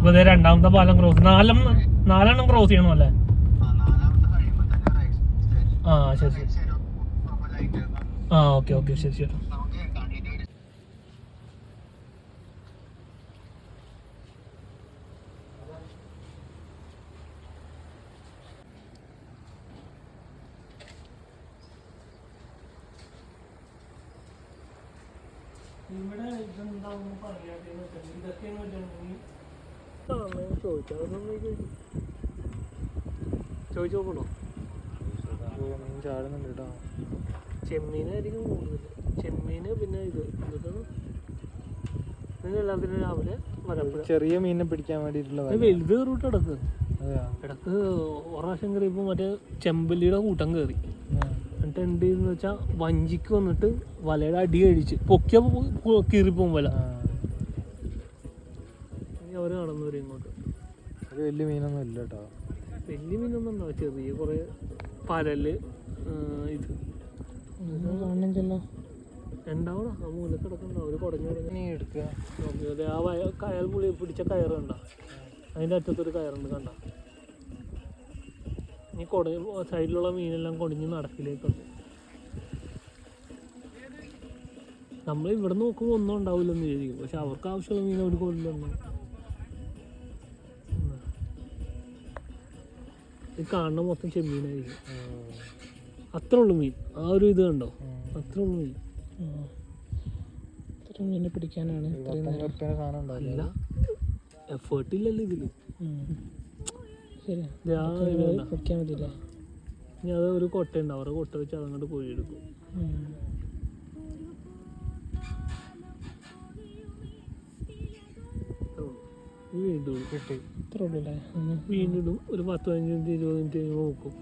ഇപ്പൊ രണ്ടാമത്തെ പാലം ക്രോസ് നാലെണ്ണം ക്രോസ് ചെയ്യണം അല്ലേ? ആ ശരി ശരി. ആ ഓക്കെ ഓക്കെ ശരി ശരി. ഇവിടെ ഇതെന്താണെന്ന് പറയാതെ ഇതൊക്കെയാണ് ചോദിച്ചു നോക്കണോ? മീൻ ചാടുന്നുണ്ട് കേട്ടോ. ചെമ്മീനായിരിക്കും കൂടുതൽ. ചെമ്മീന് പിന്നെ ഇത് ഇതൊക്കെ എല്ലാത്തിനും രാവിലെ ചെറിയ മീനിനെ പിടിക്കാൻ വേണ്ടിയിട്ടുള്ള വലുത് കയറിട്ട് ഇടക്ക് ഇടക്ക് ഒറാവശ്യം കയറിയപ്പോൾ മറ്റേ ചെമ്പല്ലിയുടെ കൂട്ടം കയറി. എന്നിട്ട് എന്ത് ചെയ്തെന്ന് വെച്ചാൽ വഞ്ചിക്ക് വന്നിട്ട് വലയുടെ അടി കഴിച്ച് പൊക്കിയ കീറിപ്പോവും വല. അവർ നടന്നു വരും ഇങ്ങോട്ട്. വലിയ മീനൊന്നും ഇല്ല കേട്ടോ. വലിയ മീനൊന്നും ഉണ്ടാവും, ചെറിയ കുറേ പരല് ഇത് ഉണ്ടാവണം. ആ മൂലക്ക് കിടക്കണ്ടാവും. ഒരു കുടഞ്ഞു എടുക്കുക. ആ കയർ പുള്ളി പിടിച്ച കയറ് കണ്ട, അതിൻ്റെ അറ്റത്തൊരു കയറുണ്ട് കണ്ട. ഈ സൈഡിലുള്ള മീനെല്ലാം കൊടിഞ്ഞ് നടക്കിലേക്കുണ്ട്. നമ്മൾ ഇവിടെ നോക്കുമ്പോൾ ഒന്നും ഉണ്ടാവില്ലെന്ന് വിചാരിക്കും, പക്ഷെ അവർക്ക് ആവശ്യമുള്ള മീൻ അവർ കൊല്ലുന്നു. ഈ കാണുന്ന മൊത്തം ചെമ്മീനായിരിക്കും. അത്ര ഉള്ളു മീൻ. ആ ഒരു ഇത് കണ്ടോ, അത്ര ഉള്ളു മീൻ. മീനെ പിടിക്കാനാണ് അല്ല, എഫേർട്ട് ഇല്ലല്ലോ ഇതില്. പിടിക്കാൻ പറ്റില്ല. ഇനി അത് ഒരു കൊട്ട ഉണ്ട്, അവരുടെ കൊട്ട വെച്ച് അതങ്ങോട്ട് കോഴിയെടുക്കും. വീണ്ടും കിട്ടി. വീണ്ടും ഒരു 10-15 മിനിറ്റ് 20 മിനിറ്റ് കഴിയുമ്പോൾ നോക്കും.